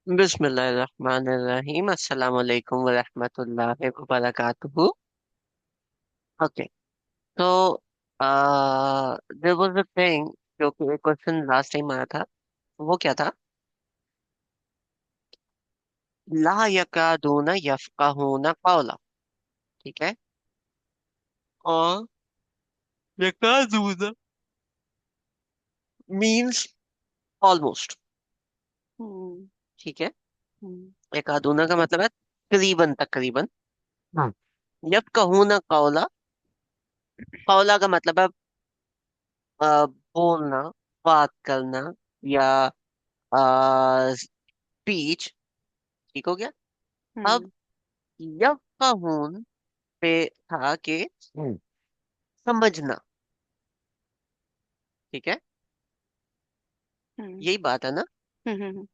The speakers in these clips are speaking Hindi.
बिस्मिल्लाहिर्रहमानिर्रहीम अस्सलाम वालेकुम वरहमतुल्लाहि वबरकातुहू। ओके। तो देयर वाज अ थिंग, जो कि एक क्वेश्चन लास्ट टाइम आया था। वो क्या था? ला यकादूना यफक़हूना क़ौला। ठीक है। और यकादूना मींस ऑलमोस्ट। हम्म। ठीक है। हम्म। यकादूना का मतलब है तकरीबन तकरीबन। हाँ। यफक़हूना क़ौला। क़ौला का मतलब है बोलना, बात करना, या स्पीच। ठीक हो गया। अब हम्म। यफक़हून पे था कि समझना। ठीक है। हम्म। यही बात है ना? हम्म।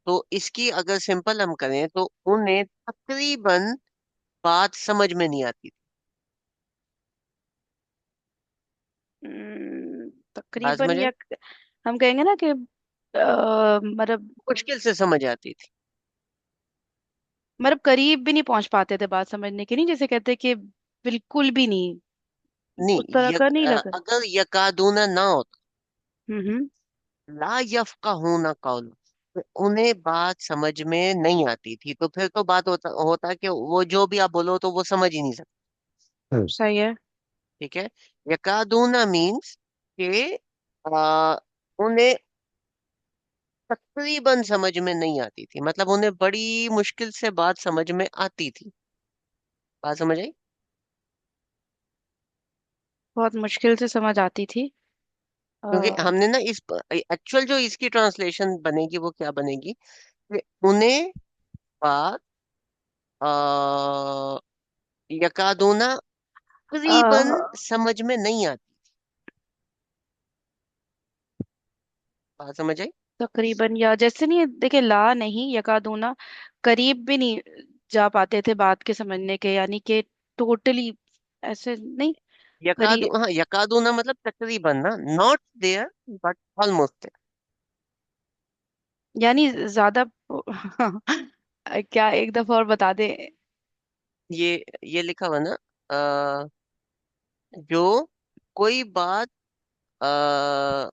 तो इसकी अगर सिंपल हम करें तो उन्हें तकरीबन बात समझ में नहीं आती थी। बात तकरीबन समझ या आई? हम कहेंगे ना कि मतलब मुश्किल से समझ आती थी। करीब भी नहीं पहुंच पाते थे बात समझने के, नहीं जैसे कहते कि बिल्कुल भी नहीं। उस नहीं, तरह का नहीं लगा। अगर यकादूना ना होता, हम्म। ला यफक़हूना कौल, तो उन्हें बात समझ में नहीं आती थी, तो फिर तो बात होता होता कि वो जो भी आप बोलो तो वो समझ ही नहीं सकते। सही है। ठीक है। यकादूना मीन्स के उन्हें तकरीबन समझ में नहीं आती थी, मतलब उन्हें बड़ी मुश्किल से बात समझ में आती थी। बात समझ आई? बहुत मुश्किल से समझ आती थी। क्योंकि आ, हमने ना इस एक्चुअल जो इसकी ट्रांसलेशन बनेगी वो क्या बनेगी कि उन्हें बात आ, यकादूना तकरीबन आ, समझ में नहीं आती। बात समझ आई? तकरीबन या जैसे नहीं, देखिए ला नहीं यकादूना, करीब भी नहीं जा पाते थे बात के समझने के, यानी कि टोटली ऐसे नहीं। करी हाँ, यकादूना मतलब तकरीबन ना, नॉट देयर बट ऑलमोस्ट। यानी ज्यादा क्या, एक दफा और बता दे। ये लिखा हुआ ना, जो कोई बात आ,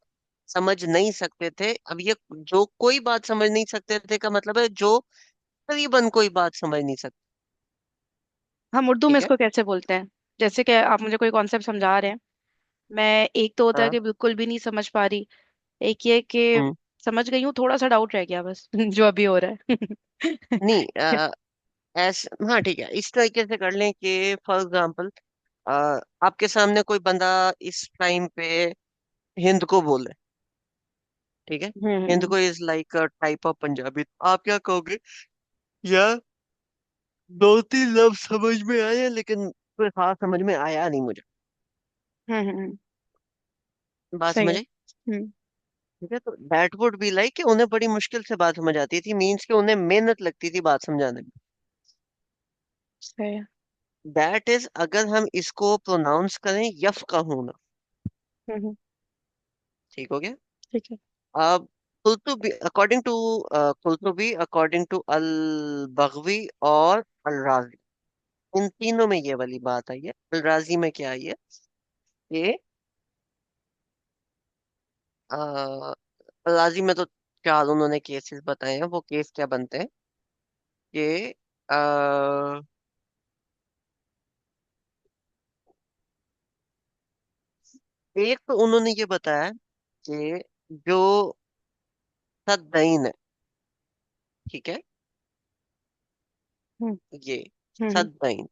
समझ नहीं सकते थे। अब ये जो कोई बात समझ नहीं सकते थे का मतलब है जो तकरीबन कोई बात समझ नहीं सकते। हम उर्दू में ठीक है। इसको कैसे बोलते हैं? जैसे कि आप मुझे कोई कॉन्सेप्ट समझा रहे हैं, मैं, एक तो होता है हाँ। कि बिल्कुल भी नहीं समझ पा रही, एक ये कि हम्म। समझ गई हूँ, थोड़ा सा डाउट रह गया बस जो अभी हो रहा है। नहीं, हाँ ठीक है, इस तरीके से कर लें कि फॉर एग्जाम्पल आपके सामने कोई बंदा इस टाइम पे हिंद को बोले। ठीक है। हिंद हम्म। को is like a type of Punjabi, तो आप क्या कहोगे? यार, दो तीन लफ्ज समझ में आए लेकिन कोई खास समझ में आया नहीं मुझे। हम्म। बात सही समझ है। आई? हम्म। ठीक है। तो दैट वुड बी लाइक कि उन्हें बड़ी मुश्किल से बात समझ आती थी, मीन्स कि उन्हें मेहनत लगती थी बात समझाने में। सही है। दैट इज, अगर हम इसको प्रोनाउंस करें यफ का होना। हम्म। ठीक हो गया। ठीक है। अब Qurtubi according to Qurtubi according to अल बगवी और अल राजी, इन तीनों में ये वाली बात आई है। अल राजी में क्या आई है कि अल राजी में तो चार उन्होंने केसेस बताए हैं। वो केस क्या बनते हैं कि एक तो उन्होंने ये बताया कि जो सद्दईन है। ठीक है। हम्म। ये हम्म। सद्दईन।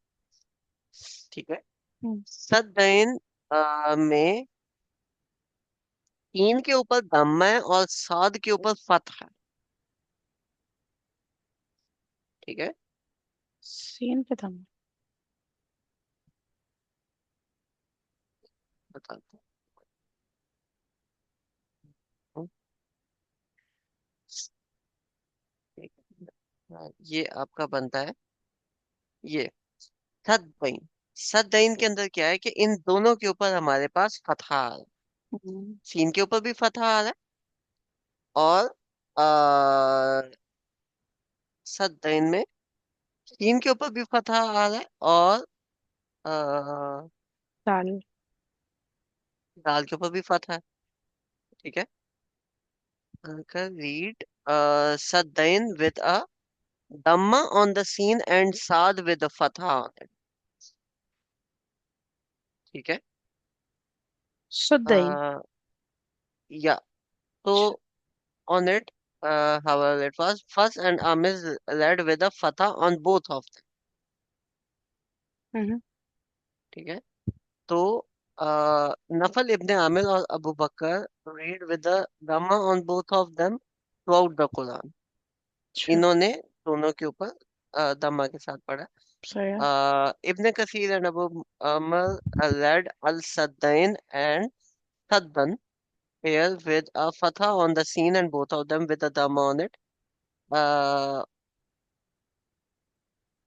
ठीक है। हम्म। सद्दईन में तीन के ऊपर दम्मा है और साद के ऊपर फतह है। ठीक है। सीन पे था। बताता हूँ। ठीक है। हाँ, ये आपका बनता है ये सद्दईन। सद्दईन के अंदर क्या है कि इन दोनों के ऊपर हमारे पास फतह आ रहा है। हम्म। सीन के ऊपर भी फतह आ रहा है और सद्दैन में सीन के ऊपर भी फतहा आ रहा है, और अ, दाल। दाल के ऊपर भी फतहा है। ठीक है। रीड सद्दैन with a dhamma on the scene and sad with a fatha on it. ठीक है। शुद्ध दही। uh, या तो on it, however it was first and is led with a fatha on both of them. हम्म। ठीक है। तो नफल इब्ने आमिर और अबू बकर read with the dhamma on both of them throughout the Quran. अच्छा। इन्होंने दोनों के ऊपर दम्मा के साथ पढ़ा। सही है। Ibn Kathir and Abu Amr led al saddain and saddan here with a fatha on the scene and both of them with a dhamma on it. Uh,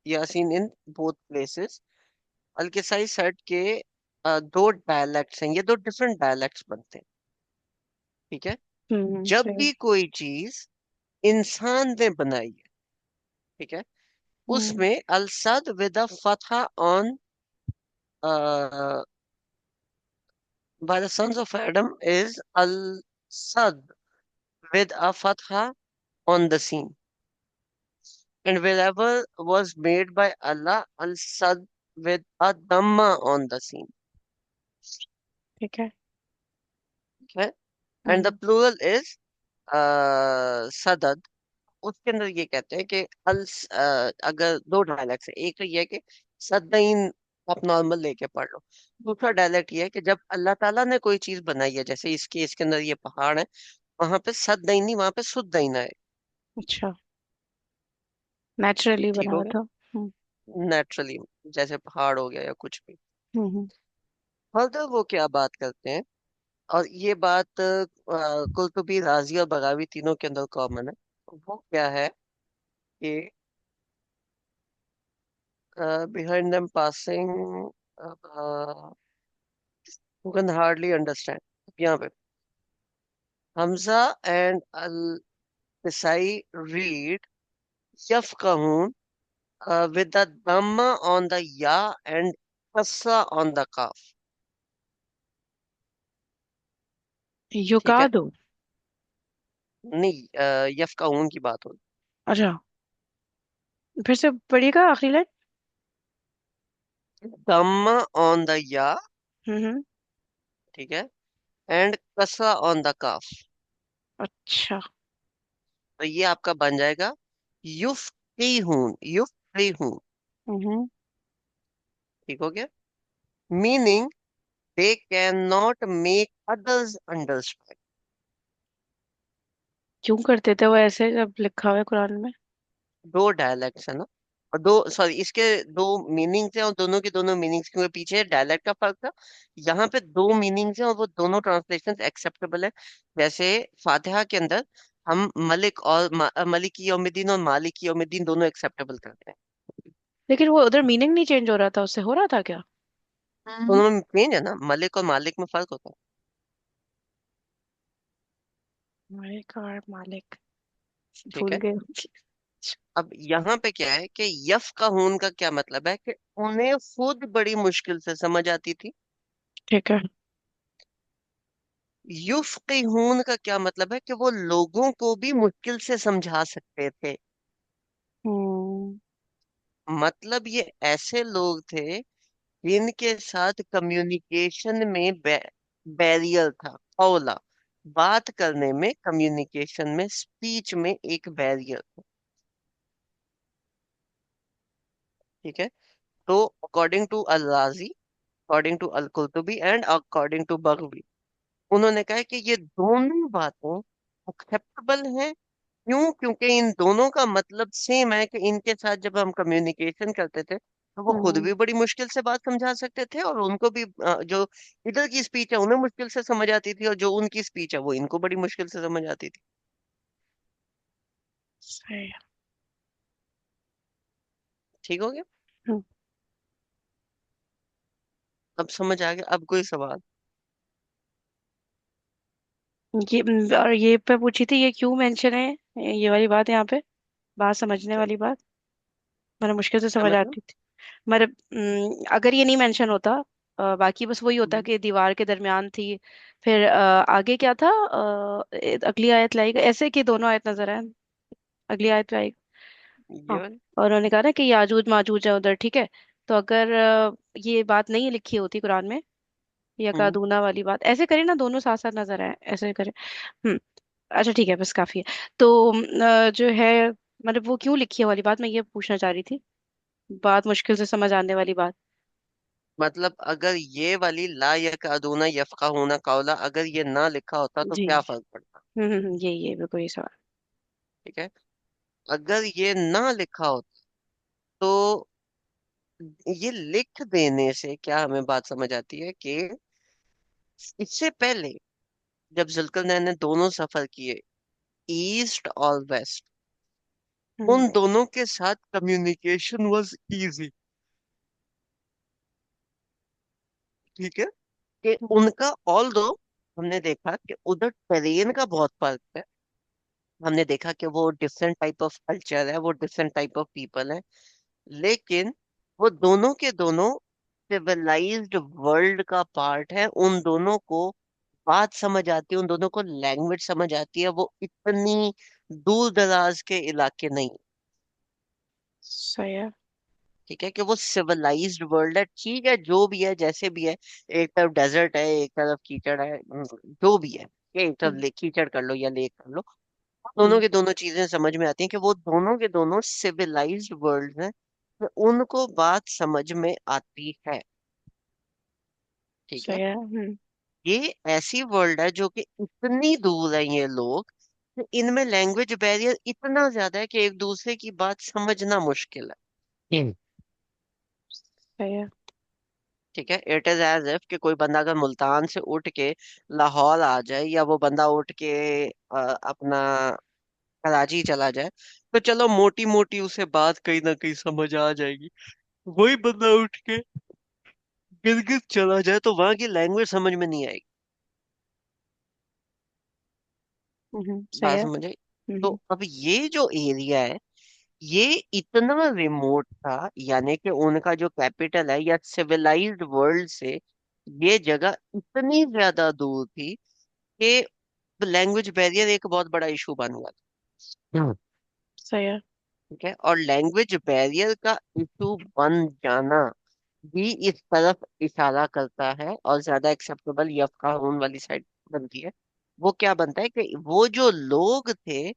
Yasin in both places. Al Kisai सेट के दो डायलेक्ट्स हैं, ये दो डिफरेंट डायलेक्ट्स बनते हैं। ठीक है। जब सही है। भी कोई चीज इंसान ने बनाई है, ठीक है, हम्म। उसमें अल-सद विद अ फतहा on by the sons of Adam is al-sad with a fatha on the scene, and wherever was made by Allah al-sad with a dhamma on the scene. ठीक है। Okay, and the hmm. plural is sadad. उसके अंदर ये कहते हैं कि अगर दो डायलेक्ट है, एक तो ये है कि सदाइन आप नॉर्मल लेके पढ़ लो। दूसरा डायलेक्ट ये है कि जब अल्लाह ताला ने कोई चीज बनाई है, जैसे इसके अंदर ये पहाड़ है, वहां पे सदाइन नहीं, वहां पे सुदाइन है। अच्छा। नेचुरली बना ठीक हो हुआ गया। था। हम्म। नेचुरली, जैसे पहाड़ हो गया या कुछ भी। हम्म। फर्दर वो क्या बात करते हैं, और ये बात कुर्तुबी, राजी और बगावी तीनों के अंदर कॉमन है। वो क्या है कि behind them passing, who can hardly understand, यहाँ पे Hamza and al Kisai read यफकहून with the dhamma on the ya and kasra on the kaf. ठीक है। युगादो। नहीं, यफकहून की बात हो। अच्छा। फिर से पढ़िएगा आखिरी line. dhamma on the ya, हम्म। ठीक है, एंड कसरा ऑन द काफ। अच्छा। तो ये आपका बन जाएगा युफ्कीहून, युफ्कीहून। हम्म। ठीक हो गया। Meaning they can not make others understand. क्यों करते थे वो ऐसे जब लिखा हुआ है कुरान में? दो डायलेक्ट्स है ना, और दो, सॉरी, इसके दो मीनिंग्स हैं, और दोनों के दोनों मीनिंग्स, क्योंकि पीछे डायलेक्ट का फर्क था। यहाँ पे दो मीनिंग्स हैं और वो दोनों ट्रांसलेशन एक्सेप्टेबल है। जैसे फातिहा के अंदर हम मलिक और मलिकी यौमिद्दीन और मालिकी यौमिद्दीन दोनों एक्सेप्टेबल करते हैं। लेकिन वो उधर मीनिंग नहीं चेंज हो रहा था, उससे हो रहा था क्या? दोनों में चेंज है ना, मलिक और मालिक में फर्क होता है। मालिक और मालिक। ठीक भूल है। गए। अब यहाँ पे क्या है कि यफ का हून का क्या मतलब है कि उन्हें खुद बड़ी मुश्किल से समझ आती थी। ठीक है। युफ्क़िहून का क्या मतलब है कि वो लोगों को भी मुश्किल से समझा सकते थे। हम्म। मतलब ये ऐसे लोग थे जिनके साथ कम्युनिकेशन में बैरियर था, औला, बात करने में, कम्युनिकेशन में, स्पीच में एक बैरियर। ठीक है। तो according to al Razi, according to al Qurtubi and according to Baghawi, उन्होंने कहा कि ये दोनों बातें एक्सेप्टेबल हैं। क्यों? क्योंकि इन दोनों का मतलब सेम है कि इनके साथ जब हम कम्युनिकेशन करते थे तो वो खुद हम्म। भी बड़ी मुश्किल से बात समझा सकते थे, और उनको भी जो इधर की स्पीच है उन्हें मुश्किल से समझ आती थी, और जो उनकी स्पीच है वो इनको बड़ी मुश्किल से समझ आती थी। सही है। ठीक हो गया। हम्म। अब समझ आ गया? अब कोई सवाल? ये और ये पे पूछी थी, ये क्यों मेंशन है ये वाली बात यहाँ पे? बात समझने क्या? वाली बात, मैंने मुश्किल से क्या समझ मतलब? आती थी। मतलब अगर ये नहीं मेंशन होता, बाकी बस वही होता हम्म, कि दीवार के दरमियान थी। फिर आगे क्या था, अगली आयत लाई ऐसे कि दोनों आयत नजर आए। अगली आयत में आई। ये हाँ। वाली। और उन्होंने कहा ना कि याजूज माजूज है उधर, ठीक है। तो अगर ये बात नहीं लिखी होती कुरान में, हम्म यकादूना वाली बात ऐसे करे ना, दोनों साथ साथ नजर आए ऐसे करे। हम्म। अच्छा ठीक है, बस काफी है। तो जो है, मतलब वो क्यों लिखी है वाली बात मैं ये पूछना चाह रही थी। बात मुश्किल से समझ आने वाली बात। मतलब अगर ये वाली ला यकादूना यफकाहूना कौला अगर ये ना लिखा होता तो जी। क्या फर्क पड़ता? ये बिल्कुल ये सवाल। ठीक है। अगर ये ना लिखा होता तो ये लिख देने से क्या हमें बात समझ आती है कि इससे पहले जब जुल्करनैन ने दोनों सफर किए, ईस्ट और वेस्ट, हम्म उन दोनों के साथ कम्युनिकेशन वाज इजी। ठीक है। कि हम्म उनका ऑल दो हमने देखा कि उधर टेरेन का बहुत फर्क है। हमने देखा कि वो डिफरेंट टाइप ऑफ कल्चर है, वो डिफरेंट टाइप ऑफ पीपल है, लेकिन वो दोनों के दोनों सिविलाइज्ड वर्ल्ड का पार्ट है। उन दोनों को बात समझ आती है, उन दोनों को लैंग्वेज समझ आती है। वो इतनी दूर दराज के इलाके नहीं। सही है। ठीक है कि वो सिविलाइज्ड वर्ल्ड है। ठीक है, जो भी है जैसे भी है, एक तरफ डेजर्ट है, एक तरफ कीचड़ है, जो भी है, एक तरफ हम्म कीचड़ कर लो या लेक कर लो, दोनों हम्म, के दोनों चीजें समझ में आती हैं कि वो दोनों के दोनों सिविलाइज्ड वर्ल्ड हैं। तो उनको बात समझ में आती है। ठीक सही है। है। ये ऐसी वर्ल्ड है जो कि इतनी दूर है ये लोग, कि इनमें लैंग्वेज बैरियर इतना ज्यादा है कि एक दूसरे की बात समझना मुश्किल है। सही है। ठीक है। इट इज एज इफ कि कोई बंदा अगर मुल्तान से उठ के लाहौर आ जाए, या वो बंदा उठ के अपना कराची चला जाए, तो चलो मोटी मोटी उसे बात कहीं ना कहीं समझ आ जाएगी। वही बंदा उठ के गिलगित चला जाए तो वहां की लैंग्वेज समझ में नहीं आएगी। सही बात है। समझ आई? तो हम्म अब ये जो एरिया है, ये इतना रिमोट था, यानी कि उनका जो कैपिटल है या सिविलाइज्ड वर्ल्ड से ये जगह इतनी ज्यादा दूर थी कि लैंग्वेज बैरियर एक बहुत बड़ा इशू बन गया था। सही है। ठीक है। और लैंग्वेज बैरियर का इशू बन जाना भी इस तरफ इशारा करता है, और ज्यादा एक्सेप्टेबल यफ्काहून वाली साइड बनती है। वो क्या बनता है कि वो जो लोग थे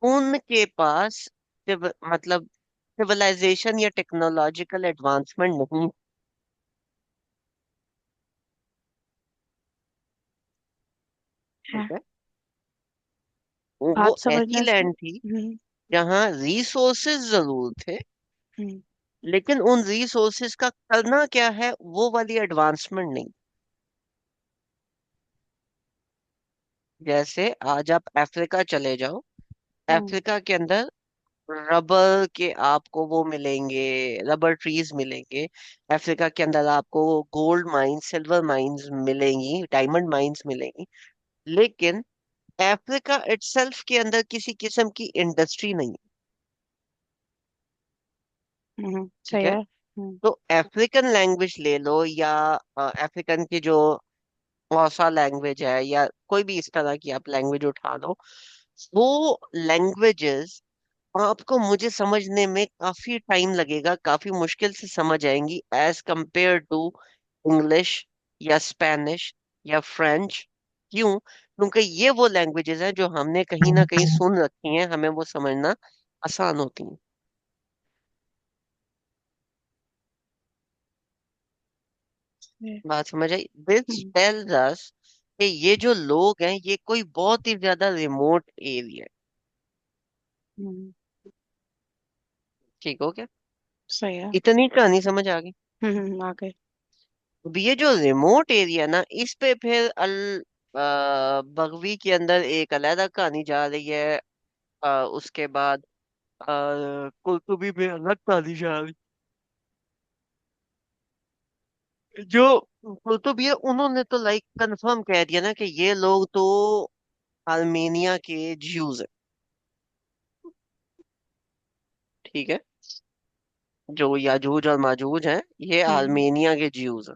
उनके पास मतलब सिविलाइजेशन या टेक्नोलॉजिकल एडवांसमेंट नहीं। ठीक है। है। वो बात ऐसी समझने से। लैंड थी जहाँ रिसोर्सेज जरूर थे, हम्म लेकिन उन रिसोर्सेज का करना क्या है वो वाली एडवांसमेंट नहीं। जैसे आज आप अफ्रीका चले जाओ, हम्म अफ्रीका के अंदर रबर के आपको वो मिलेंगे, रबर ट्रीज मिलेंगे। अफ्रीका के अंदर आपको गोल्ड माइंस, सिल्वर माइंस मिलेंगी, डायमंड माइंस मिलेंगी, लेकिन अफ्रीका इटसेल्फ के अंदर किसी किस्म की इंडस्ट्री नहीं है। ठीक सही है। है। तो अफ्रीकन लैंग्वेज ले लो, या अफ्रीकन की जो हौसा लैंग्वेज है, या कोई भी इस तरह की आप लैंग्वेज उठा लो, वो लैंग्वेजेस आपको मुझे समझने में काफी टाइम लगेगा, काफी मुश्किल से समझ आएंगी एज कंपेयर टू इंग्लिश या स्पेनिश या फ्रेंच। क्यों? क्योंकि ये वो लैंग्वेजेस हैं जो हमने कहीं ना कहीं सुन रखी हैं, हमें वो समझना आसान होती हैं। बात समझ आई? दिस हम्म टेल्स अस कि ये जो लोग हैं ये कोई बहुत ही ज्यादा रिमोट एरिया है। हम्म, ठीक हो क्या? सही है। इतनी कहानी समझ आ गई? आ गए। अब ये जो रिमोट एरिया ना, इस पे फिर बगवी के अंदर एक अलग कहानी जा रही है। उसके बाद कुर्तुबी में अलग कहानी जा रही। जो कुर्तुबी है उन्होंने तो लाइक कंफर्म कह दिया ना कि ये लोग तो आर्मेनिया के ज्यूज है। ठीक है। जो याजूज और माजूज हैं, ये हम्म। आर्मेनिया के ज्यूज हैं।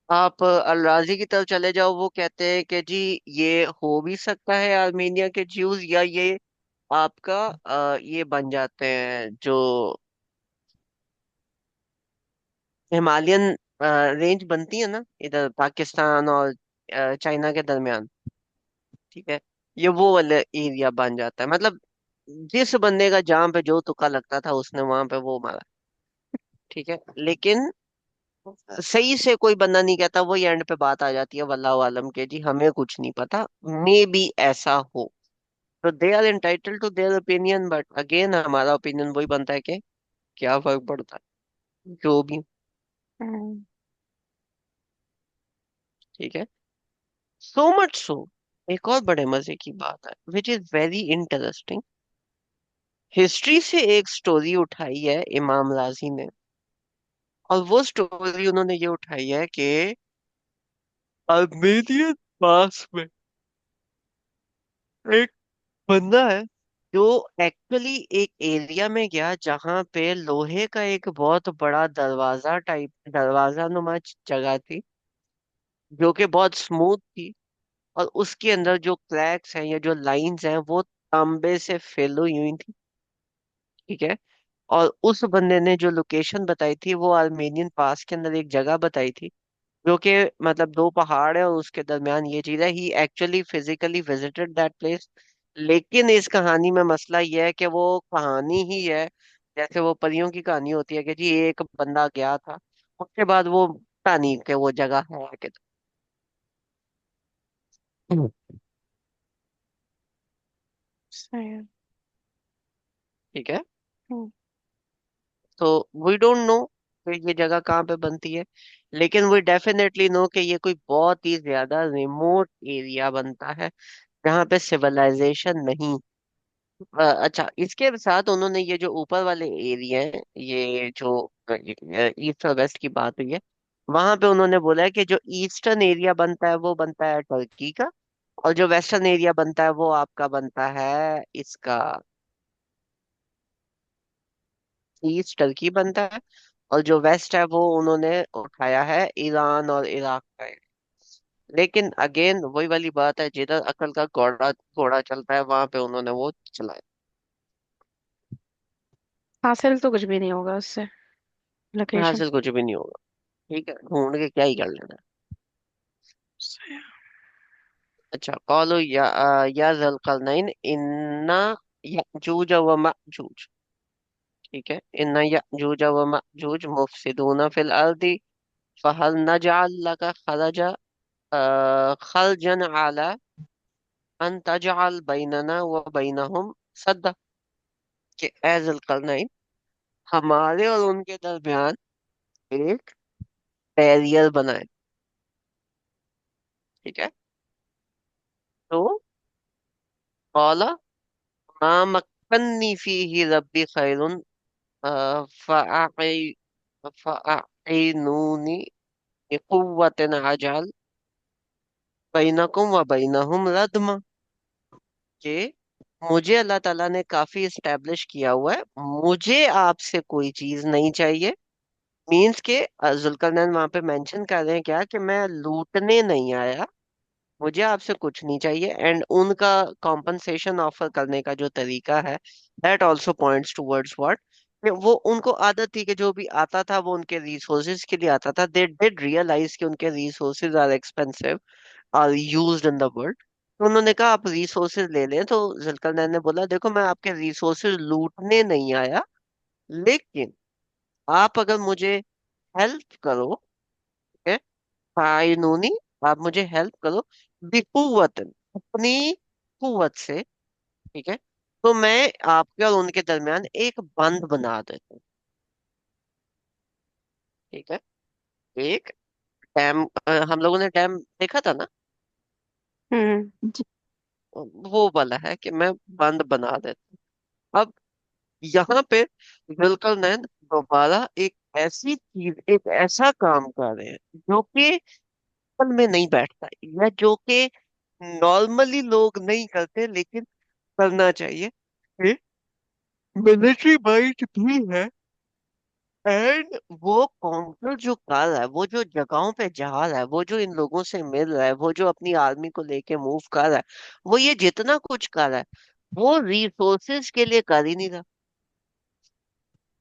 आप अल राजी की तरफ चले जाओ, वो कहते हैं कि जी ये हो भी सकता है आर्मेनिया के ज्यूज, या ये आपका ये बन जाते हैं जो हिमालयन रेंज बनती है ना इधर पाकिस्तान और चाइना के दरमियान। ठीक है, ये वो वाला एरिया बन जाता है। मतलब जिस बंदे का जहां पे जो तुक्का लगता था उसने वहां पे वो मारा। ठीक है, लेकिन सही से कोई बंदा नहीं कहता, वही एंड पे बात आ जाती है वल्लाह आलम के, जी हमें कुछ नहीं पता, मे बी ऐसा हो। तो they are entitled to their opinion, but again हमारा ओपिनियन वही बनता है कि क्या फर्क पड़ता है जो भी। हम्म। ठीक है, सो मच सो, एक और बड़े मजे की बात है which is very interesting. History से एक स्टोरी उठाई है इमाम राजी ने, और वो स्टोरी उन्होंने ये उठाई है कि आर्मेनियन पास में एक बंदा है जो एक्चुअली एक एरिया में गया जहां पे लोहे का एक बहुत बड़ा दरवाजा टाइप, दरवाजा नुमा जगह थी, जो कि बहुत स्मूथ थी, और उसके अंदर जो क्रैक्स हैं या जो लाइंस हैं वो तांबे से फिल हुई हुई थी। ठीक है, और उस बंदे ने जो लोकेशन बताई थी वो आर्मेनियन पास के अंदर एक जगह बताई थी, जो कि मतलब दो पहाड़ है और उसके दरमियान ये चीज है। He actually physically visited that place. लेकिन इस कहानी में मसला ये है कि वो कहानी ही है, जैसे वो परियों की कहानी होती है कि जी एक बंदा गया था, उसके बाद वो पता नहीं कि वो जगह है कि। हम्म, सही है। ठीक है, हम्म। तो वी डोंट नो कि ये जगह कहाँ पे बनती है, लेकिन वी डेफिनेटली नो कि ये कोई बहुत ही ज्यादा रिमोट एरिया बनता है जहाँ पे सिविलाइजेशन नहीं। अच्छा, इसके साथ उन्होंने ये जो ऊपर वाले एरिया हैं, ये जो ईस्ट और वेस्ट की बात हुई है, वहां पे उन्होंने बोला है कि जो ईस्टर्न एरिया बनता है वो बनता है टर्की का, और जो वेस्टर्न एरिया बनता है वो आपका बनता है इसका, ईस्ट टर्की बनता है, और जो वेस्ट है वो उन्होंने उठाया है ईरान और इराक का। लेकिन अगेन वही वाली बात है, जिधर अकल का घोड़ा घोड़ा चलता है वहां पे उन्होंने वो चलाया। हासिल तो कुछ भी नहीं होगा उससे, लोकेशन। हासिल कुछ भी नहीं होगा। ठीक है, ढूंढ के क्या ही कर लेना। सही है। अच्छा, कौलो या जलकरनैन इन्ना यअजूज व मअजूज। ठीक है, इन्ना यअजूज व मअजूज मुफसिदून फिल अर्दी फहल नजअल लका खरजा खलजन अला अन तजअल बैनना व बैनहुम सद्दा। कि ए जलकरनैन, हमारे और उनके दरमियान एक बैरियर बनाए। ठीक है, तो कौला मा मक्कन्नी फीही रब्बी खैरुन फ़अई फ़अईनूनी बिक़ुव्वतिन अजअल बैनकुम व बैनहुम रदमा। कि मुझे अल्लाह ताला ने काफी इस्टेब्लिश किया हुआ है, मुझे आपसे कोई चीज नहीं चाहिए। मीन्स के जुल्करनैन वहां पे मेंशन कर रहे हैं क्या कि मैं लूटने नहीं आया, मुझे आपसे कुछ नहीं चाहिए। एंड उनका कॉम्पनसेशन ऑफर करने का जो तरीका है, that also points towards what, वो उनको आदत थी कि जो भी आता था वो उनके रिसोर्सेज के लिए आता था। दे डिड रियलाइज कि उनके resources are expensive, are used in the world. तो उन्होंने कहा आप रिसोर्सेज ले लें। तो जुल्करनैन ने बोला देखो मैं आपके रिसोर्सेज लूटने नहीं आया, लेकिन आप अगर मुझे हेल्प करो, ठीक है, फाइनूनी, आप मुझे हेल्प करो बिकुव्वतन, अपनी कुव्वत से। ठीक है, तो मैं आपके और उनके दरमियान एक बंद बना देता हूँ। ठीक है, एक डैम, हम लोगों ने डैम देखा था ना, हम्म। वो वाला है कि मैं बंद बना देता हूँ। अब यहाँ पे जुल्करनैन दोबारा एक ऐसी चीज, एक ऐसा काम कर रहे हैं जो कि असल में नहीं बैठता, या जो कि नॉर्मली लोग नहीं करते लेकिन करना चाहिए। मिलिट्री माइट भी है, एंड वो कॉन्कर जो कर रहा है, वो जो जगहों पे जा रहा है, वो जो इन लोगों से मिल रहा है, वो जो अपनी आर्मी को लेके मूव कर रहा है, वो ये जितना कुछ कर रहा है, वो रिसोर्सेज के लिए कर ही नहीं रहा।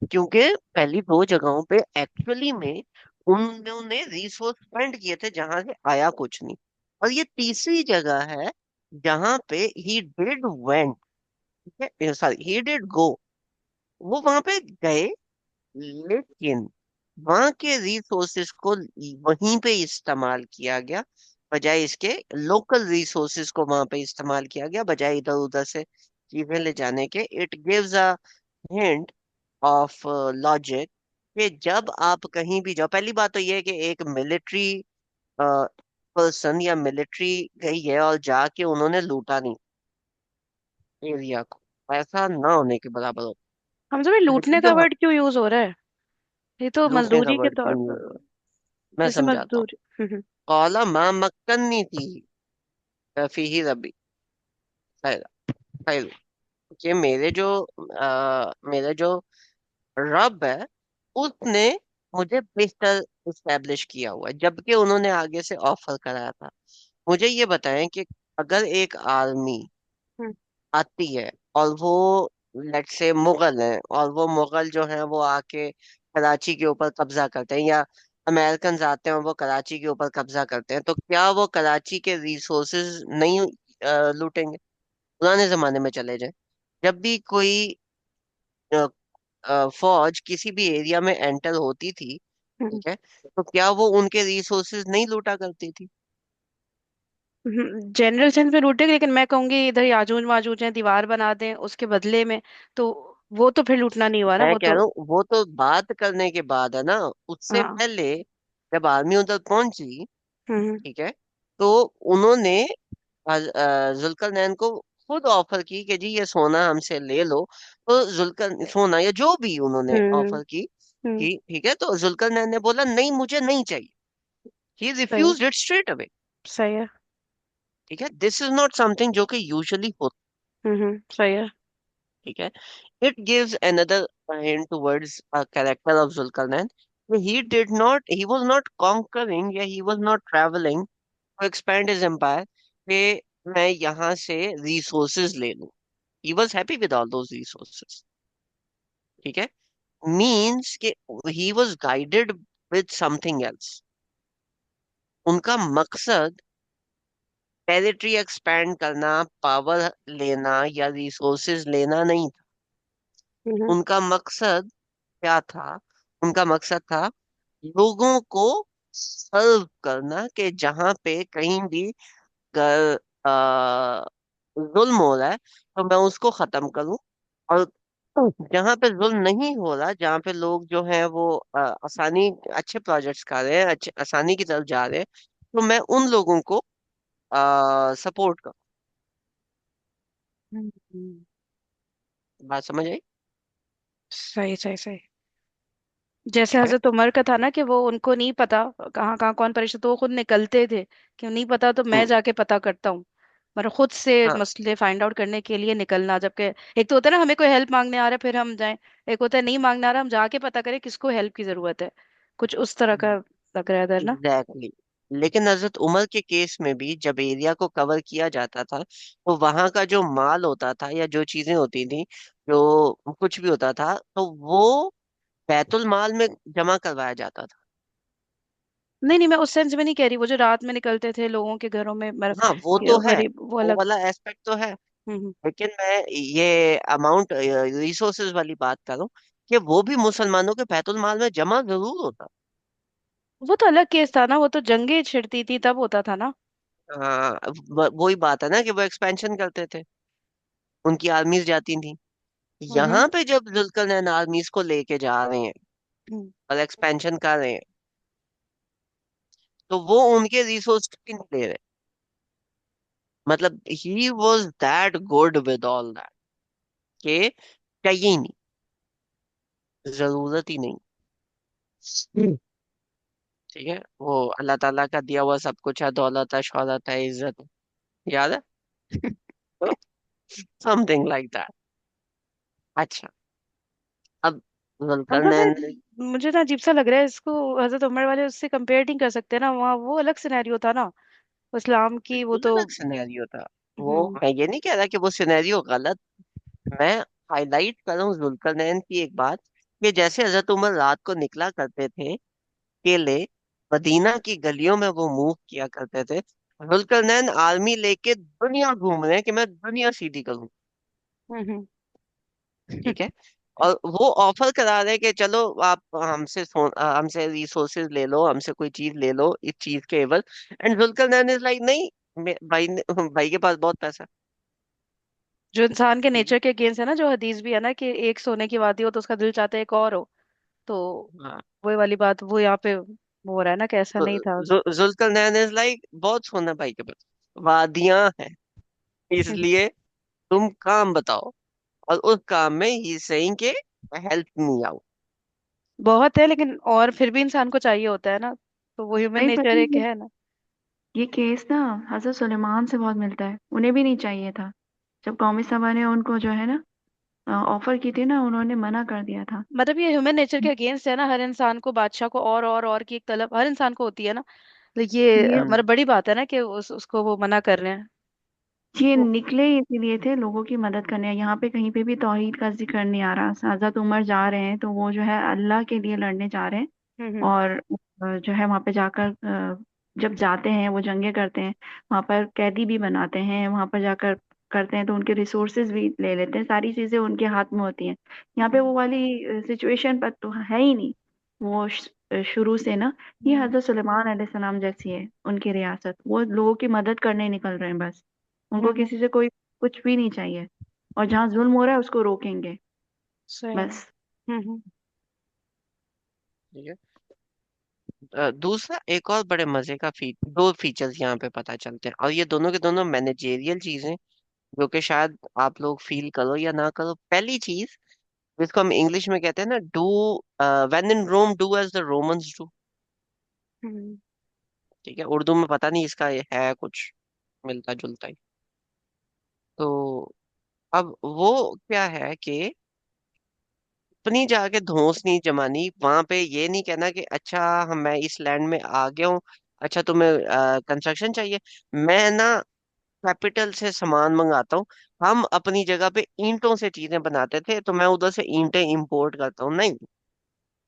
क्योंकि पहली दो जगहों पे एक्चुअली में उन्होंने रिसोर्स स्पेंड किए थे जहां से आया कुछ नहीं। और ये तीसरी जगह है जहां पे he did went, sorry he did go, वो वहां पे गए, लेकिन वहां के रिसोर्सेज को वहीं पे इस्तेमाल किया गया, बजाय इसके लोकल रिसोर्सेज को वहां पे इस्तेमाल किया गया, बजाय इधर उधर से चीजें ले जाने के। It gives a hint of logic कि जब आप कहीं भी जाओ, पहली बात तो ये है कि एक मिलिट्री पर्सन या मिलिट्री गई है और जाके उन्होंने लूटा नहीं एरिया को, ऐसा ना होने के बराबर होता हम सब है। लूटने लेकिन का जो वर्ड क्यों यूज हो रहा है? ये तो लूटने का मजदूरी के वर्ड तौर क्यों यूज हो पर। रहा है मैं जैसे समझाता हूँ। मजदूरी। कौला माँ मक्कनी थी फीही रबी खैर, खैर, कि मेरे जो रब है, उसने मुझे बेहतर इस्टेब्लिश किया हुआ है, जबकि उन्होंने आगे से ऑफर कराया था। मुझे ये बताएं कि अगर एक आर्मी हम्म आती है और वो लेट से मुगल हैं, और वो मुगल जो हैं वो आके कराची के ऊपर कब्जा करते हैं, या अमेरिकन आते हैं और वो कराची के ऊपर कब्जा करते हैं, तो क्या वो कराची के रिसोर्सेज नहीं लूटेंगे? पुराने जमाने में चले जाए, जब भी कोई फौज किसी भी एरिया में एंटर होती थी, हम्म ठीक है, तो क्या वो उनके रिसोर्सेज नहीं लूटा करती थी? जनरल सेंस में लूटेंगे, लेकिन मैं कहूंगी इधर याजूज माजूज हैं, दीवार बना दें उसके बदले में। तो वो तो फिर लूटना नहीं हुआ ना, मैं वो कह तो। रहा हूँ वो तो बात करने के बाद है ना, उससे हाँ। पहले जब आर्मी उधर पहुंची, हम्म ठीक है, तो उन्होंने जुल्करनैन को खुद ऑफर की कि जी ये सोना हमसे ले लो। तो जुल्कर सोना या जो भी उन्होंने हम्म ऑफर की हम्म कि ठीक है, तो जुल्करनैन ने बोला नहीं मुझे नहीं चाहिए। ही सही है। Refused it straight away. सही है। ठीक है, दिस इज नॉट समथिंग जो कि यूजुअली होता। सही है। ठीक है, it gives another hint towards a character of Zulkarnain. He was not conquering, या he was not traveling to expand his empire, कि मैं यहाँ से resources ले लूं। He was happy with all those resources. ठीक है, means कि he was guided with something else. उनका मकसद टेरिटरी एक्सपैंड करना, पावर लेना या रिसोर्सेज लेना नहीं था। हम्म उनका मकसद क्या था? उनका मकसद था लोगों को सर्व करना, कि जहां पे कहीं भी ग- आ, जुल्म हो रहा है तो मैं उसको खत्म करूं, और जहां पे जुल्म नहीं हो रहा, जहां पे लोग जो हैं वो आसानी, अच्छे प्रोजेक्ट्स कर रहे हैं, अच्छे आसानी की तरफ जा रहे हैं, तो मैं उन लोगों को सपोर्ट करूं। हम्म। बात समझ आई? सही सही सही। जैसे ठीक है। हजरत उमर का था ना, कि वो उनको नहीं पता कहाँ कहाँ कौन परेशान, तो वो खुद निकलते थे कि नहीं पता तो मैं हम्म। जाके पता करता हूँ। मतलब खुद से हाँ, मसले फाइंड आउट करने के लिए निकलना। जबकि एक तो होता है ना, हमें कोई हेल्प मांगने आ रहा है फिर हम जाएं। एक होता है नहीं मांगने आ रहा, हम जाके पता करें किसको हेल्प की जरूरत है। कुछ उस तरह का लग रहा है इधर ना। Exactly exactly. लेकिन हजरत उमर के केस में भी जब एरिया को कवर किया जाता था, तो वहां का जो माल होता था या जो चीजें होती थी, जो कुछ भी होता था, तो वो बैतुल माल में जमा करवाया जाता था। नहीं नहीं, मैं उस सेंस में नहीं कह रही। वो जो रात में निकलते थे लोगों के घरों में, मतलब हाँ वो ये तो है, गरीब, वो वो अलग। वाला एस्पेक्ट तो है। हम्म। लेकिन मैं ये अमाउंट रिसोर्सेज वाली बात कर रहा हूँ, कि वो भी मुसलमानों के बैतुल माल में जमा जरूर होता। वो तो अलग केस था ना, वो तो जंगे छिड़ती थी तब होता था ना। हाँ, वही बात है ना कि वो एक्सपेंशन करते थे, उनकी आर्मीज जाती थी। हम्म यहाँ पे जब जुल्करनैन आर्मीज को लेके जा रहे हैं हम्म और एक्सपेंशन कर रहे हैं, तो वो उनके रिसोर्स नहीं ले रहे। मतलब he was that good with all that, के चाहिए ही नहीं, जरूरत ही नहीं। हम्म। ठीक है, वो अल्लाह ताला का दिया हुआ सब कुछ है, दौलत है, शौहरत है, इज्जत है, याद है? Something like that. अच्छा, अब मतलब जुल्करनैन। मुझे ना अजीब सा लग रहा है इसको। हजरत उमर वाले उससे कंपेयर नहीं कर सकते ना, वहाँ वो अलग सिनेरियो था ना, इस्लाम की वो बिल्कुल तो। अलग सिनेरियो था वो। हम्म। मैं ये नहीं कह रहा कि वो सिनेरियो गलत। मैं हाईलाइट कर रहा हूँ जुल्करनैन की एक बात, कि जैसे हजरत उमर रात को निकला करते थे अकेले, मदीना की गलियों में वो मूव किया करते थे। जुल्करनैन आर्मी लेके दुनिया घूम रहे हैं कि मैं दुनिया सीधी करूं। हम्म। ठीक है। और वो ऑफर करा रहे हैं कि चलो आप हमसे रिसोर्सेज ले लो, हमसे कोई चीज ले लो इस चीज के एवज। एंड जुल्करनैन इज लाइक नहीं, भाई के पास बहुत पैसा जो इंसान के है। नेचर के अगेंस्ट है ना, जो हदीस भी है ना कि एक सोने की वादी हो तो उसका दिल चाहता है एक और हो। तो हाँ। वही वाली बात वो यहाँ पे वो हो रहा है ना कि ऐसा नहीं था। जुल्करनैन इज लाइक बहुत सोना भाई के पास, वादियां हैं, इसलिए तुम काम बताओ। और उस काम में ही सेइंग के हेल्प मी आउट। बहुत है, लेकिन और फिर भी इंसान को चाहिए होता है ना, तो वो ह्यूमन भाई नेचर पता एक है है ना। ये केस ना हजरत सुलेमान से बहुत मिलता है। उन्हें भी नहीं चाहिए था। जब कौमी सभा ने उनको जो है ना ऑफर की थी ना, उन्होंने मना कर दिया था। मतलब ये ह्यूमन नेचर के अगेंस्ट है ना, हर इंसान को बादशाह को और की एक तलब हर इंसान को होती है ना। तो ये ये मतलब बड़ी बात है ना कि उसको वो मना कर रहे हैं। ये वो निकले ही इसीलिए थे लोगों की मदद करने। यहाँ पे कहीं पे भी तौहीद का जिक्र नहीं आ रहा। हजरत उमर जा रहे हैं तो वो जो है अल्लाह के लिए लड़ने जा रहे हैं। हम्म। और जो है वहां पे जाकर जब जाते हैं वो जंगे करते हैं। वहां पर कैदी भी बनाते हैं, वहां पर जाकर करते हैं तो उनके रिसोर्सेज भी ले लेते हैं। सारी चीजें उनके हाथ में होती हैं। यहाँ पे वो वाली सिचुएशन पर तो है ही नहीं। वो शुरू से ना ये हम्म। हजरत सुलेमान अलैहिस्सलाम जैसी है उनकी रियासत। वो लोगों की मदद करने निकल रहे हैं बस। उनको हम्म। किसी से कोई कुछ भी नहीं चाहिए। और जहाँ जुल्म हो रहा है उसको रोकेंगे सही है। बस। ठीक है। दूसरा एक और बड़े मजे का दो फीचर्स यहाँ पे पता चलते हैं, और ये दोनों के दोनों मैनेजेरियल चीजें, जो कि शायद आप लोग फील करो या ना करो। पहली चीज, जिसको हम इंग्लिश में कहते हैं ना, do when in Rome do as the Romans do. हम्म। ठीक है, उर्दू में पता नहीं इसका ये है कुछ मिलता जुलता ही। तो अब वो क्या है कि अपनी जाके धौंस नहीं जमानी वहां पे, ये नहीं कहना कि अच्छा हम मैं इस लैंड में आ गया हूँ, अच्छा तुम्हें कंस्ट्रक्शन चाहिए, मैं ना कैपिटल से सामान मंगाता हूँ। हम अपनी जगह पे ईंटों से चीजें बनाते थे, तो मैं उधर से ईंटें इंपोर्ट करता हूँ, नहीं।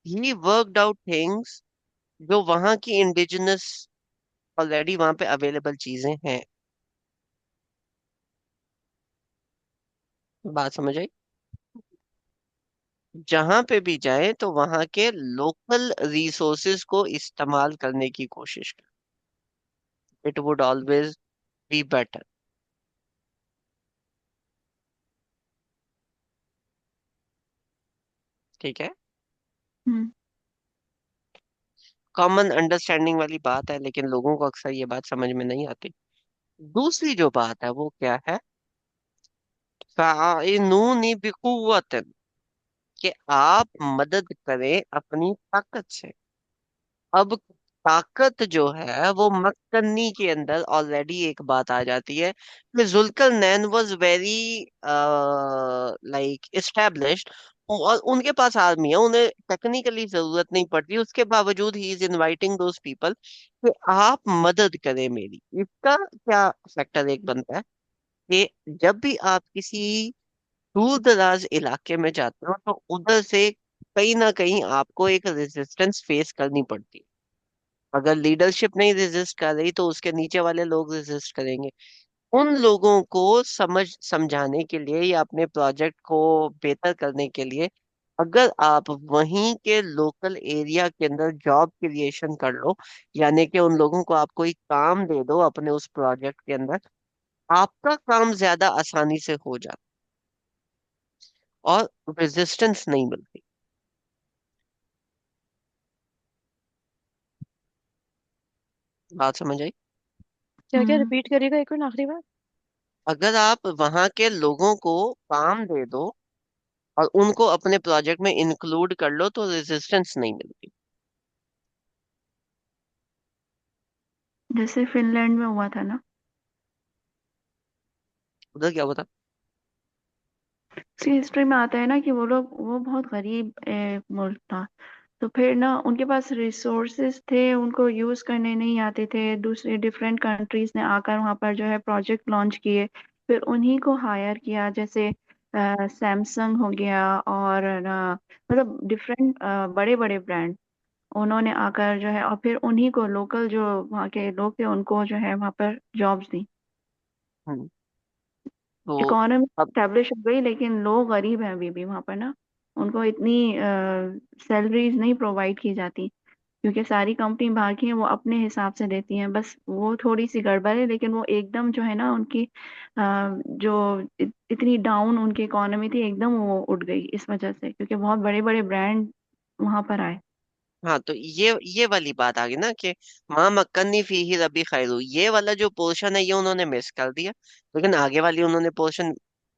ही वर्कड आउट थिंग्स जो वहां की इंडिजिनस ऑलरेडी वहां पे अवेलेबल चीजें हैं। बात समझ आई? जहां पे भी जाए तो वहां के लोकल रिसोर्सेज को इस्तेमाल करने की कोशिश करें। It would always be better. ठीक है। हम्म। कॉमन अंडरस्टैंडिंग वाली बात है, लेकिन लोगों को अक्सर ये बात समझ में नहीं आती। दूसरी जो बात है वो क्या है, फाइनूनी बिकुव्वत, कि आप मदद करें अपनी ताकत से। अब ताकत जो है वो मक्कनी के अंदर ऑलरेडी एक बात आ जाती है कि Zulqarnain was very like established, और उनके पास आर्मी है, उन्हें टेक्निकली जरूरत नहीं पड़ती, उसके बावजूद he is inviting those people कि आप मदद करें मेरी। इसका क्या फैक्टर एक बनता है कि जब भी आप किसी दूर दराज इलाके में जाते हो तो उधर से कहीं ना कहीं आपको एक रेजिस्टेंस फेस करनी पड़ती है। अगर लीडरशिप नहीं रेजिस्ट कर रही तो उसके नीचे वाले लोग रेजिस्ट करेंगे। उन लोगों को समझाने के लिए या अपने प्रोजेक्ट को बेहतर करने के लिए, अगर आप वहीं के लोकल एरिया के अंदर जॉब क्रिएशन कर लो, यानी कि उन लोगों को आप कोई काम दे दो अपने उस प्रोजेक्ट के अंदर, आपका काम ज्यादा आसानी से हो जाता और रेजिस्टेंस नहीं मिलती। बात समझ आई? क्या क्या हम्म। रिपीट करिएगा एक बार आखिरी बार। अगर आप वहां के लोगों को काम दे दो और उनको अपने प्रोजेक्ट में इंक्लूड कर लो तो रेजिस्टेंस नहीं मिलती। जैसे फिनलैंड में हुआ था ना। उधर क्या होता? उसकी हिस्ट्री में आता है ना कि वो बहुत गरीब मुल्क था। तो फिर ना उनके पास रिसोर्सेज थे, उनको यूज करने नहीं आते थे। दूसरे डिफरेंट कंट्रीज ने आकर वहाँ पर जो है प्रोजेक्ट लॉन्च किए, फिर उन्हीं को हायर किया। जैसे सैमसंग हो गया, और ना मतलब डिफरेंट बड़े बड़े ब्रांड उन्होंने आकर जो है, और फिर उन्हीं को लोकल जो वहाँ के लोग थे उनको जो है वहाँ पर जॉब्स दी। हम्म, तो इकोनॉमी अब स्टेब्लिश हो गई, लेकिन लोग गरीब हैं अभी भी वहाँ पर ना। उनको इतनी सैलरीज नहीं प्रोवाइड की जाती, क्योंकि सारी कंपनी बाहर की हैं, वो अपने हिसाब से देती हैं। बस वो थोड़ी सी गड़बड़ है, लेकिन वो एकदम जो है ना उनकी जो इतनी डाउन उनकी इकोनॉमी थी, एकदम वो उठ गई इस वजह से, क्योंकि बहुत बड़े बड़े ब्रांड वहां पर आए। हाँ, तो ये वाली बात आ गई ना कि माँ मक्कनी फी ही रबी खैरू, ये वाला जो पोर्शन है ये उन्होंने मिस कर दिया, लेकिन आगे वाली उन्होंने पोर्शन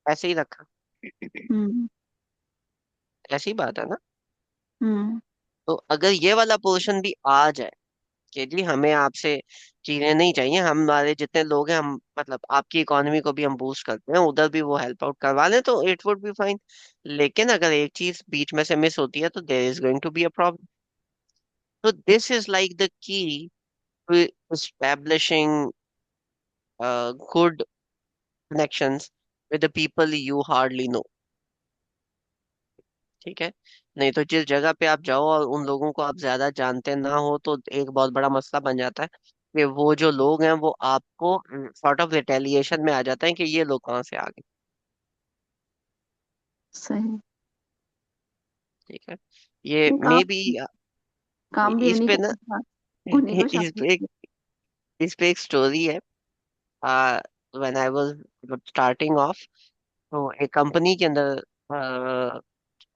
ऐसे ही रखा। हम्म। ऐसी बात है ना। हम्म। तो अगर ये वाला पोर्शन भी आ जाए कि जी हमें आपसे चीजें नहीं चाहिए, हमारे जितने लोग हैं हम मतलब आपकी इकोनॉमी को भी हम बूस्ट करते हैं, उधर भी वो हेल्प आउट करवा लें, तो इट वुड बी फाइन। लेकिन अगर एक चीज बीच में से मिस होती है तो there is going to be a problem. तो this is like the key to establishing good connections with the people you hardly know। ठीक है। नहीं तो जिस जगह पे आप जाओ और उन लोगों को आप ज्यादा जानते ना हो तो एक बहुत बड़ा मसला बन जाता है कि वो जो लोग हैं वो आपको सॉर्ट ऑफ रिटेलिएशन में आ जाते हैं कि ये लोग कहाँ से आ गए। सही। ठीक है। ये नहीं, मे बी काम भी इस उन्हीं पे को ना था, उन्हीं को इस शामिल पे किया। इस पे एक स्टोरी है। When I was starting of, तो एक कंपनी के अंदर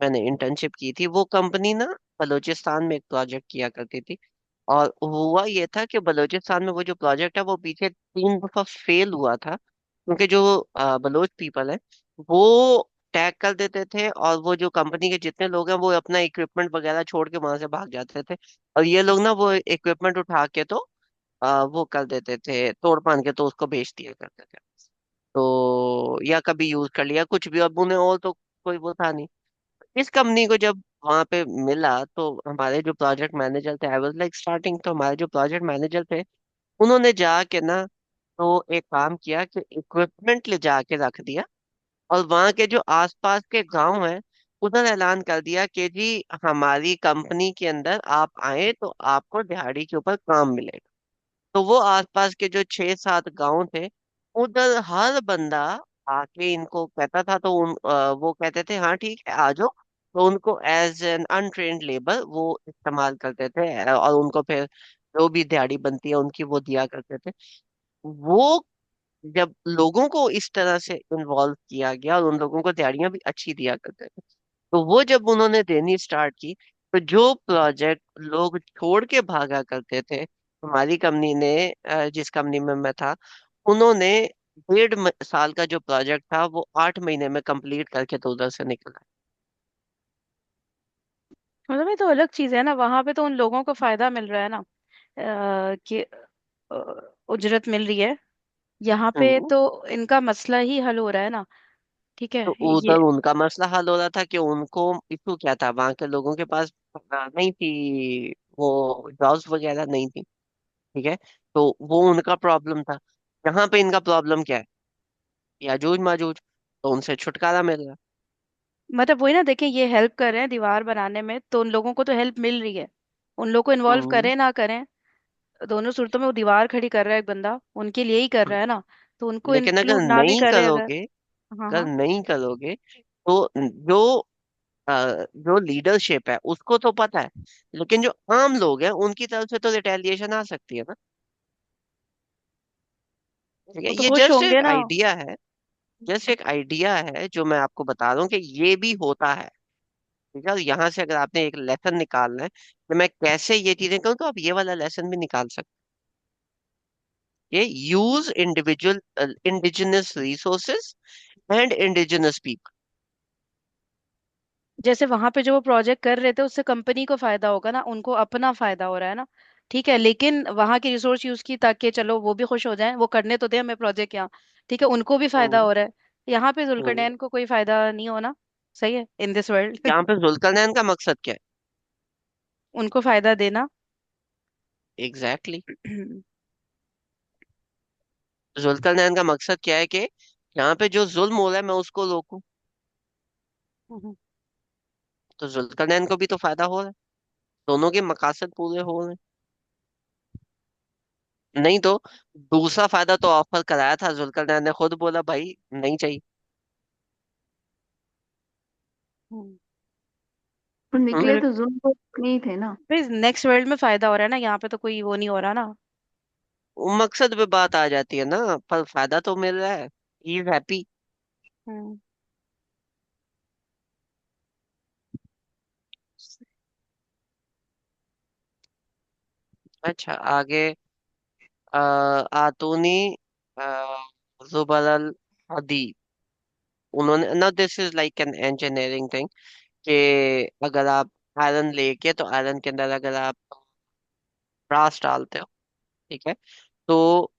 मैंने इंटर्नशिप की थी। वो कंपनी ना बलूचिस्तान में एक प्रोजेक्ट किया करती थी। और हुआ ये था कि बलूचिस्तान में वो जो प्रोजेक्ट है वो पीछे 3 दफा फेल हुआ था, क्योंकि जो बलोच पीपल है वो टैग कर देते थे, और वो जो कंपनी के जितने लोग हैं वो अपना इक्विपमेंट वगैरह छोड़ के वहां से भाग जाते थे। और ये लोग ना वो इक्विपमेंट उठा के तो वो कर देते थे, तोड़ पान के तो उसको बेच दिया करते थे। तो या कभी यूज कर लिया कुछ भी, अब उन्हें और तो कोई वो था नहीं। इस कंपनी को जब वहां पे मिला तो हमारे जो प्रोजेक्ट मैनेजर थे, आई वाज लाइक स्टार्टिंग, तो हमारे जो प्रोजेक्ट मैनेजर थे उन्होंने जाके ना तो एक काम किया कि इक्विपमेंट ले जाके रख दिया, और वहां के जो आसपास के गांव हैं उधर ऐलान कर दिया कि जी हमारी कंपनी के अंदर आप आए तो आपको दिहाड़ी के ऊपर काम मिलेगा। तो वो आसपास के जो 6-7 गांव थे उधर हर बंदा आके इनको कहता था, तो वो कहते थे हाँ ठीक है आ जाओ। तो उनको एज एन अनट्रेन्ड लेबर वो इस्तेमाल करते थे, और उनको फिर जो भी दिहाड़ी बनती है उनकी वो दिया करते थे। वो जब लोगों को इस तरह से इन्वॉल्व किया गया और उन लोगों को दिहाड़ियां भी अच्छी दिया करते थे, तो वो जब उन्होंने देनी स्टार्ट की तो जो प्रोजेक्ट लोग छोड़ के भागा करते थे, हमारी कंपनी ने जिस कंपनी में मैं था, उन्होंने 1.5 साल का जो प्रोजेक्ट था वो 8 महीने में कंप्लीट करके तो उधर से निकला। मतलब ये तो अलग चीज है ना, वहां पे तो उन लोगों को फायदा मिल रहा है ना, कि उजरत मिल रही है। यहाँ पे हम्म। तो इनका मसला ही हल हो रहा है ना। ठीक है तो ये। उधर उनका मसला हल हो रहा था कि उनको इशू क्या था, वहां के लोगों के पास नहीं थी वो जॉब्स वगैरह नहीं थी। ठीक है। तो वो उनका प्रॉब्लम था। यहाँ पे इनका प्रॉब्लम क्या है, याजूज माजूज, तो उनसे छुटकारा मिल रहा। मतलब वही ना, देखें ये हेल्प कर रहे हैं दीवार बनाने में, तो उन लोगों को तो हेल्प मिल रही है। उन लोग को इन्वॉल्व हम्म। करें ना करें, दोनों सूरतों में वो दीवार खड़ी कर रहा है एक बंदा, उनके लिए ही कर रहा है ना। तो उनको लेकिन अगर इंक्लूड ना भी नहीं करे अगर। करोगे, हाँ अगर हाँ। नहीं करोगे तो जो लीडरशिप है उसको तो पता है, लेकिन जो आम लोग हैं उनकी तरफ से तो रिटेलिएशन आ सकती है ना। ठीक है। वो तो ये खुश जस्ट होंगे एक ना। आइडिया है, जस्ट एक आइडिया है जो मैं आपको बता रहा हूँ कि ये भी होता है। ठीक है। और यहाँ से अगर आपने एक लेसन निकालना है कि मैं कैसे ये चीजें करूँ, तो आप ये वाला लेसन भी निकाल सकते हैं। ये use individual indigenous resources and indigenous people. जैसे वहां पे जो वो प्रोजेक्ट कर रहे थे उससे कंपनी को फायदा होगा ना, उनको अपना फायदा हो रहा है ना। ठीक है, लेकिन वहां की रिसोर्स यूज की ताकि चलो वो भी खुश हो जाएं, वो करने तो दे हमें प्रोजेक्ट यहाँ। ठीक है, उनको भी फायदा हो रहा है। यहाँ पे हम्म, जुल्करनैन को कोई फायदा नहीं होना। सही है, इन दिस वर्ल्ड। यहाँ पे जुल्करनैन का मकसद क्या उनको फायदा देना। है? Exactly exactly. जुल्करनैन का मकसद क्या है कि यहाँ पे जो जुल्म हो रहा है मैं उसको रोकूं। तो जुल्करनैन को भी तो फायदा हो रहा है, दोनों के मकासद पूरे हो रहे हैं। नहीं तो दूसरा फायदा तो ऑफर कराया था, जुल्करनैन ने खुद बोला भाई नहीं चाहिए। पर हम्म, निकले तो जुल्म को नहीं थे ना। भाई नेक्स्ट वर्ल्ड में फायदा हो रहा है ना, यहाँ पे तो कोई वो नहीं हो रहा ना। वो मकसद पे बात आ जाती है ना, पर फायदा तो मिल रहा है, ही इज हैप्पी। हम्म। अच्छा आगे। आतूनी जुबल अल हदीद, उन्होंने ना, this is like an engineering thing कि अगर आप आयरन लेके, तो आयरन के अंदर अगर आप ब्रास डालते हो, ठीक है, तो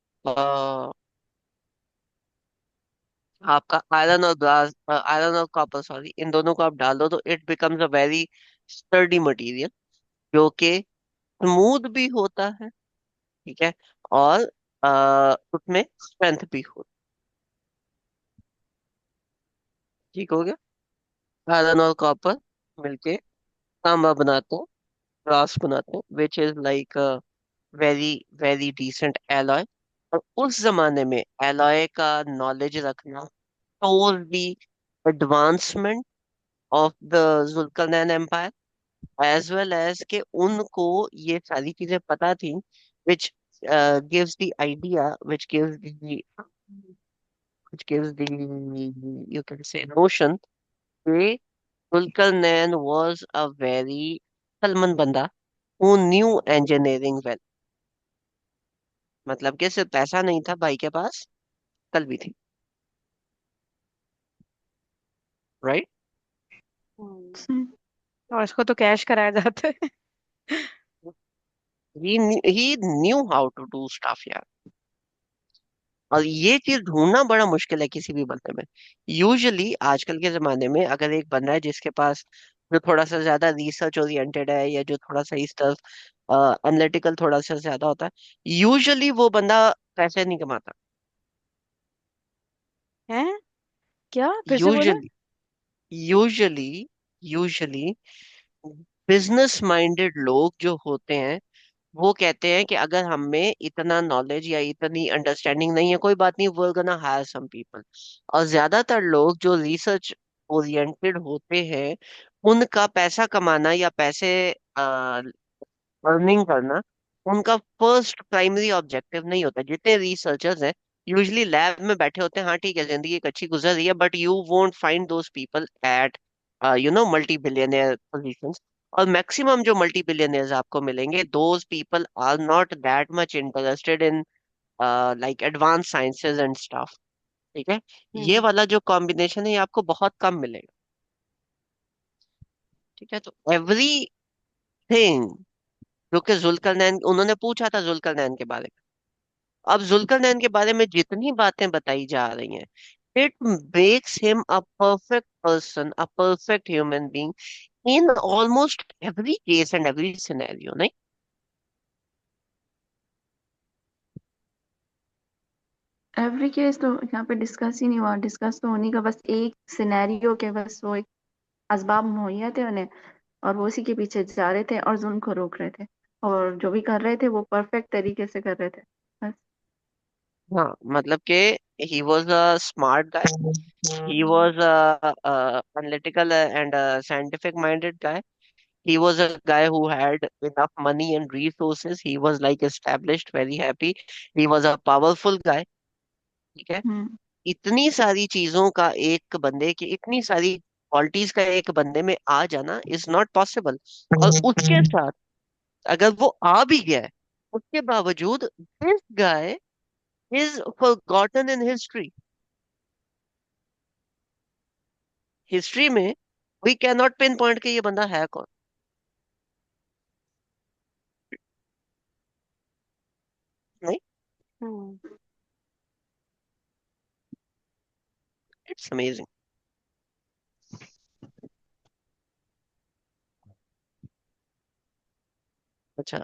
आपका आयरन और ब्रास, आयरन और कॉपर सॉरी, इन दोनों को आप डाल दो तो it becomes a very sturdy material, जो कि स्मूथ भी होता है, ठीक है, और उसमें स्ट्रेंथ भी होती है। ठीक हो गया। आयरन और कॉपर मिलके तांबा बनाते हैं, ब्रास बनाते हैं, which is like very very decent alloy. और उस जमाने में एलॉय का नॉलेज रखना told the advancement of the Zulqarnain empire, as well as के उनको ये सारी चीजें पता थी, which gives the idea, which gives the you can say notion कि Zulkarnain was a very Salman बंदा who knew engineering well। मतलब कि सिर्फ पैसा नहीं था भाई के पास, कल भी थी, राइट। हम्म। और इसको तो कैश कराया जाता है। he knew how to do stuff यार। और ये चीज ढूंढना बड़ा मुश्किल है किसी भी बंदे में। यूजुअली आजकल के जमाने में अगर एक बंदा है जिसके पास जो थोड़ा सा ज्यादा रिसर्च ओरिएंटेड है, या जो थोड़ा सा इस तरफ एनालिटिकल थोड़ा सा ज्यादा होता है, यूजुअली वो बंदा पैसे नहीं कमाता। हैं? क्या, फिर से बोले? Usually usually usually business minded लोग जो होते हैं, वो कहते हैं कि अगर हमें इतना नॉलेज या इतनी अंडरस्टैंडिंग नहीं है, कोई बात नहीं, वो गोना हायर सम पीपल। और ज्यादातर लोग जो रिसर्च ओरिएंटेड होते हैं, उनका पैसा कमाना या पैसे अर्निंग करना उनका फर्स्ट प्राइमरी ऑब्जेक्टिव नहीं होता। जितने रिसर्चर्स हैं यूजुअली लैब में बैठे होते हैं, हाँ ठीक है जिंदगी एक अच्छी गुजर रही है, but you won't find those people at multi billionaire positions. और मैक्सिमम जो मल्टी बिलियनियर्स आपको मिलेंगे, those people are not that much interested in like advance sciences and stuff. ठीक है, ये हम्म। वाला जो कॉम्बिनेशन है ये आपको बहुत कम मिलेगा। ठीक है, तो एवरीथिंग जो कि जुल्करनैन, उन्होंने पूछा था जुल्करनैन के बारे में, अब जुल्करनैन के बारे में जितनी बातें बताई जा रही हैं, it makes him a perfect person, a perfect human being in almost every case and every scenario, नहीं? एवरी केस तो यहाँ पे डिस्कस ही नहीं हुआ, डिस्कस तो होने का बस एक सिनेरियो के, बस वो एक असबाब मुहैया थे उन्हें, और वो उसी के पीछे जा रहे थे और जुल्म को रोक रहे थे, और जो भी कर रहे थे वो परफेक्ट तरीके से कर रहे थे बस। हाँ, मतलब कि he was a smart guy, he was a analytical and a scientific minded guy, he was a guy who had enough money and resources, he was like established, very happy, he was a powerful guy। ठीक है, हम्म। इतनी सारी चीजों का एक बंदे की, इतनी सारी क्वालिटीज का एक बंदे में आ जाना इज नॉट पॉसिबल। और उसके साथ अगर वो आ भी गया है, उसके बावजूद this guy is forgotten in history. History में we can not pinpoint के ये बंदा है कौन, नहीं? हम्म। It's amazing. अच्छा,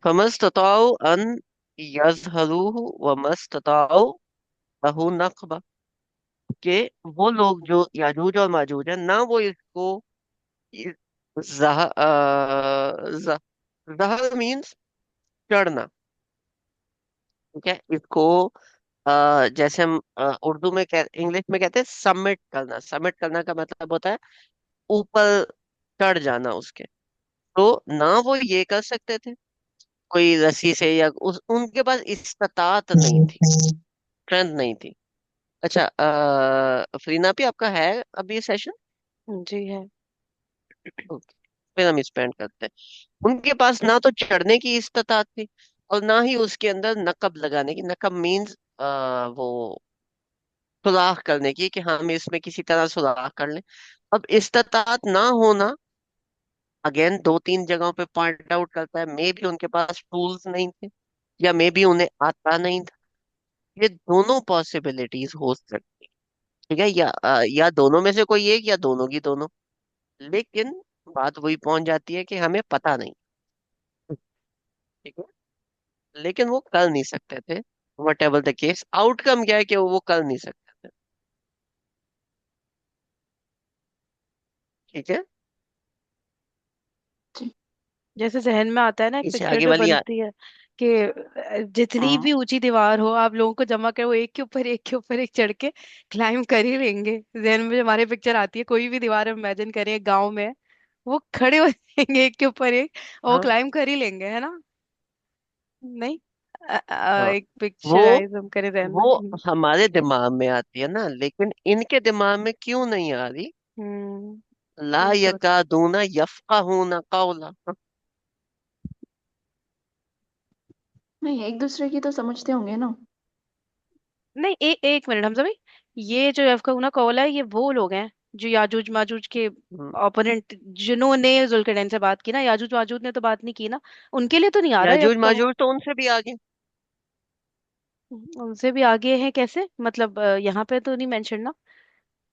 फमस्तताउ अन यज़हरूहु वमस्तताउ लहू नक़बा, कि वो लोग जो याजूज और माजूज है ना, वो इसको इस- जहर मीन्स चढ़ना। ठीक है, इसको जैसे हम उर्दू में इंग्लिश में कहते हैं सबमिट करना। सबमिट करना का मतलब होता है ऊपर चढ़ जाना उसके। तो ना वो ये कर सकते थे कोई रस्सी से, या उनके पास इस्तात नहीं थी, स्ट्रेंथ नहीं थी। अच्छा, फरीना भी आपका है अभी सेशन? जी है। ओके, फिर हम स्पेंड करते हैं। उनके पास ना तो चढ़ने की इस्तात थी, और ना ही उसके अंदर नकब लगाने की। नकब मीन्स वो सुराख करने की, कि हम इसमें किसी तरह सुराख कर लें। अब इस्तात ना होना अगेन दो तीन जगहों पे पॉइंट आउट करता है, मे बी उनके पास टूल्स नहीं थे, या मे बी उन्हें आता नहीं था। ये दोनों पॉसिबिलिटीज हो सकती। ठीक है, या दोनों में से कोई एक, या दोनों की दोनों। लेकिन बात वही पहुंच जाती है कि हमें पता नहीं। ठीक है, लेकिन वो कर नहीं सकते थे। What ever the case, outcome क्या है कि वो कर नहीं सकते थे। ठीक है, जी। जैसे जहन में आता है ना एक इससे पिक्चर आगे जो वाली बनती है कि जितनी हम्म भी ऊंची दीवार हो, आप लोगों को जमा कर वो एक के ऊपर एक के ऊपर एक चढ़ के क्लाइम कर ही लेंगे। जहन में जो हमारे पिक्चर आती है, कोई भी दीवार हम इमेजिन करें गांव में, वो खड़े हो जाएंगे एक के ऊपर एक, और वो हाँ क्लाइम कर ही लेंगे, है ना? नहीं? हाँ, एक वो पिक्चराइज हम करें जहन में। वो हमारे दिमाग में आती है ना, लेकिन इनके दिमाग में क्यों नहीं आ रही? ला ये तो यकादूना यफक़हूना कौला। नहीं, एक दूसरे की तो समझते होंगे ना। नहीं, एक मिनट हम सभी, ये जो यफ्का कौला है, ये वो लोग हैं जो याजूज माजूज के हम्म, ओपोनेंट, जिन्होंने जुल्करनैन से बात की ना। याजूज माजूज ने तो बात नहीं की ना, उनके लिए तो नहीं आ रहा है याजूज यफ्का। माजूज तो उनसे भी आगे। उनसे भी आगे हैं कैसे? मतलब यहाँ पे तो नहीं मेंशन ना।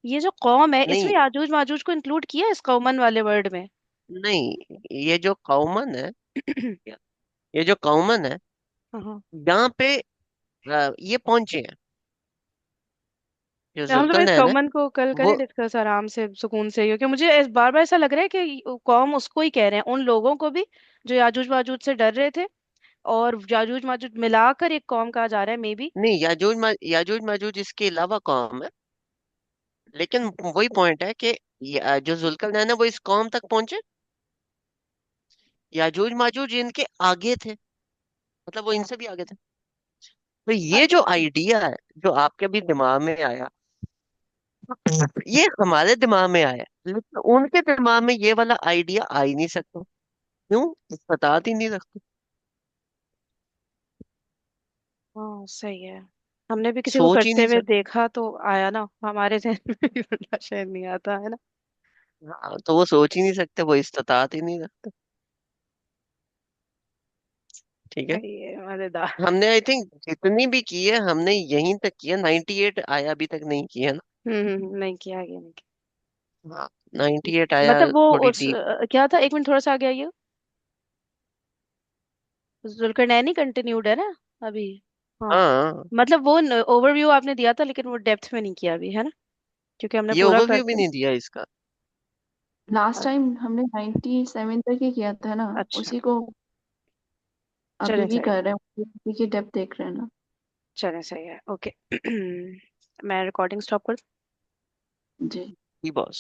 ये जो कौम है, इसमें नहीं याजूज माजूज को इंक्लूड किया है इस कौमन वाले वर्ड में? नहीं, ये जो कौमन है, ये जो कौमन है, हाँ। यहाँ पे ये पहुंचे हैं, जो तो हम लोग इस जुल्करनैन है कॉमन को कल वो। करें डिस्कस आराम से सुकून से, क्योंकि मुझे बार बार ऐसा लग रहा है कि कौम उसको ही कह रहे हैं, उन लोगों को भी जो याजूज माजूज से डर रहे थे, और याजूज माजूज मिलाकर एक कौम कहा जा रहा है मे बी। नहीं, याजूज माजूज इसके अलावा कौम है। लेकिन वही पॉइंट है कि जो जुल्करनैन है वो इस कौम तक पहुंचे। याजूज माजूज इनके आगे थे, मतलब वो इनसे भी आगे थे। तो ये जो आइडिया है, जो आपके भी दिमाग में आया, ये हमारे दिमाग में आया, लेकिन उनके दिमाग में ये वाला आइडिया आ ही नहीं सकता। क्यों? बता ही नहीं सकते। हाँ सही है। हमने भी किसी को सोच ही करते नहीं हुए सकते। देखा तो आया ना हमारे जहन में भी, वरना शायद नहीं आता, है ना? हाँ, तो वो सोच ही नहीं सकते, वो इस्तात ही नहीं रखते। ठीक है, सही है, मजेदार। हमने आई थिंक जितनी भी की है हमने यहीं तक की है, 98 आया अभी तक नहीं किया ना। नहीं किया, आगे नहीं हाँ, 98 किया। आया, मतलब वो थोड़ी उस डीप। क्या था, एक मिनट थोड़ा सा आगे आइए। जुल्करनैनी कंटिन्यूड है ना अभी? हाँ। हाँ, मतलब वो ओवरव्यू आपने दिया था, लेकिन वो डेप्थ में नहीं किया अभी, है ना? क्योंकि हमने ये पूरा ओवरव्यू भी करते हैं। नहीं दिया इसका। लास्ट टाइम हमने 97 तक ही किया था ना, अच्छा, उसी को अभी चले भी सही है। कर रहे हैं, उसी की डेप्थ देख रहे हैं ना। चले सही है, ओके। मैं रिकॉर्डिंग स्टॉप कर जी। बॉस।